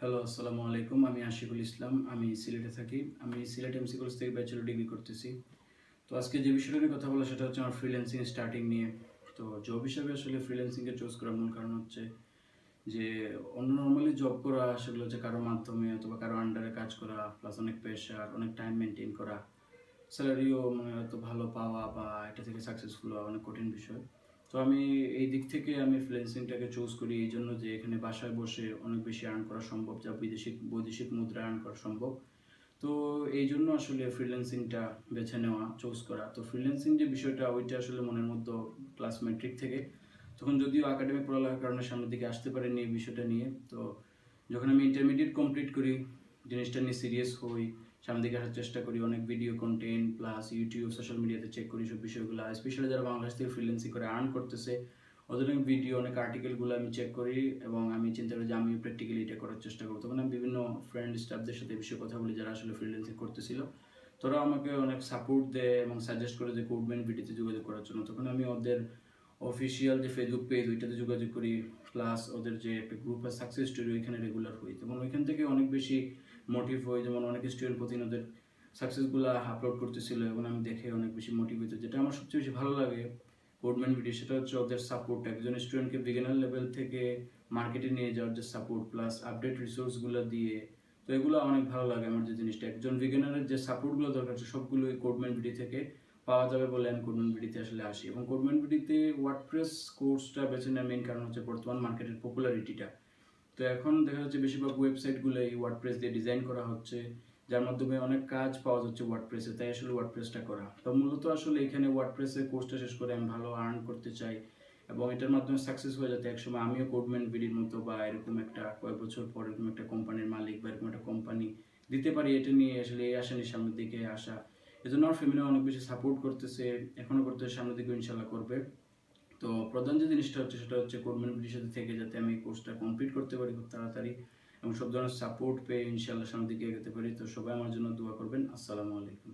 Hello, আসসালামু আলাইকুম। আমি আশিকুল ইসলাম। আমি সিলেটে থাকি। আমি সিলেট এমসি কলেজ থেকে ব্যাচেলর ডিগ্রি করতেছি। তো আজকে যে বিষয়টা নিয়ে কথা বলা সেটা হচ্ছে আমার ফ্রিল্যান্সিং স্টার্টিং নিয়ে। তো জব হিসাবে আসলে ফ্রিল্যান্সিংকে চুজ করার মূল কারণ হচ্ছে যে অন্য নর্মালি জব করা সেগুলো হচ্ছে কারো মাধ্যমে অথবা কারো আন্ডারে কাজ করা, প্লাস অনেক প্রেশার, অনেক টাইম মেনটেন করা, স্যালারিও মানে এত ভালো পাওয়া বা এটা থেকে সাকসেসফুল হওয়া অনেক কঠিন বিষয়। তো আমি এই দিক থেকে আমি ফ্রিল্যান্সিংটাকে চুজ করি এই জন্য যে এখানে বাসায় বসে অনেক বেশি আর্ন করা সম্ভব, যা বৈদেশিক মুদ্রা আর্ন করা সম্ভব। তো এই জন্য আসলে ফ্রিল্যান্সিংটা বেছে নেওয়া, চুজ করা। তো ফ্রিল্যান্সিং যে বিষয়টা ওইটা আসলে মনের মধ্যে ক্লাস ম্যাট্রিক থেকে, তখন যদিও একাডেমিক পড়ালেখার কারণে সামনের দিকে আসতে পারিনি এই বিষয়টা নিয়ে। তো যখন আমি ইন্টারমিডিয়েট কমপ্লিট করি, জিনিসটা নিয়ে সিরিয়াস হই, সামনের দিকে আসার চেষ্টা করি, অনেক video content plus YouTube social মিডিয়াতে চেক করি সব বিষয়গুলো, স্পেশালি যারা বাংলাদেশ থেকে ফ্রিল্যান্সিং করে আর্ন করতেছে ওদের অনেক ভিডিও, অনেক আর্টিকেলগুলো আমি চেক করি এবং আমি চিন্তা করি যে আমিও প্র্যাকটিক্যালি এটা করার চেষ্টা করবো। তখন আমি বিভিন্ন ফ্রেন্ড স্টাফদের সাথে এই বিষয়ে কথা বলি যারা আসলে ফ্রিল্যান্সিং করতেছিল। তোরা আমাকে অনেক সাপোর্ট দেয় এবং সাজেস্ট করে যে CodemanBD-তে যোগাযোগ করার জন্য। তখন আমি ওদের অফিসিয়াল যে ফেসবুক পেজ ওইটাতে যোগাযোগ করি, প্লাস ওদের যে একটা গ্রুপ আছে সাকসেস স্টোরি ওইখানে রেগুলার হই। তখন ওইখান থেকে অনেক বেশি মোটিভ হই, যেমন অনেক স্টুডেন্ট প্রতিদিন ওদের সাকসেসগুলো আপলোড করতেছিল এবং আমি দেখে অনেক বেশি মোটিভেট। যেটা আমার সবচেয়ে বেশি ভালো লাগে CodemanBD সেটা হচ্ছে ওদের সাপোর্ট, একজন স্টুডেন্টকে বিগিনার লেভেল থেকে মার্কেটে নিয়ে যাওয়ার যে সাপোর্ট প্লাস আপডেট রিসোর্সগুলো দিয়ে। তো এগুলো অনেক ভালো লাগে আমার, যে জিনিসটা একজন বিগিনারের যে সাপোর্টগুলো দরকার সবগুলো CodemanBD থেকে পাওয়া যাবে বলে আমি CodemanBD-তে আসলে আসি। এবং CodemanBD-তে ওয়ার্ডপ্রেস কোর্সটা বেছে নেওয়ার মেইন কারণ হচ্ছে বর্তমান মার্কেটের পপুলারিটিটা। তো এখন দেখা যাচ্ছে বেশিরভাগ ওয়েবসাইটগুলো এই ওয়ার্ডপ্রেস দিয়ে ডিজাইন করা হচ্ছে, যার মাধ্যমে অনেক কাজ পাওয়া যাচ্ছে ওয়ার্ডপ্রেসে, তাই আসলে ওয়ার্ডপ্রেসটা করা। তো মূলত আসলে এখানে ওয়ার্ডপ্রেসের কোর্সটা শেষ করে আমি ভালো আর্ন করতে চাই এবং এটার মাধ্যমে সাকসেস হয়ে যাতে একসময় আমিও CodemanBD-র মতো বা এরকম একটা কয়েক বছর পর এরকম একটা কোম্পানির মালিক বা এরকম একটা কোম্পানি দিতে পারি, এটা নিয়ে আসলে এই আশা নিয়ে সামনের দিকে আসা। এজন্য আমার ফ্যামিলি অনেক বেশি সাপোর্ট করতেছে, এখনো করতেছে, সামনের দিকে ইনশাল্লাহ করবে। তো প্রধান যে জিনিসটা হচ্ছে সেটা হচ্ছে CodemanBD-র সাথে থেকে যাতে আমি কোর্সটা কমপ্লিট করতে পারি খুব তাড়াতাড়ি এবং সব ধরনের সাপোর্ট পেয়ে ইনশাল্লাহ সামনের দিকে এগোতে পারি। তো সবাই আমার জন্য দোয়া করবেন। আসসালামু আলাইকুম।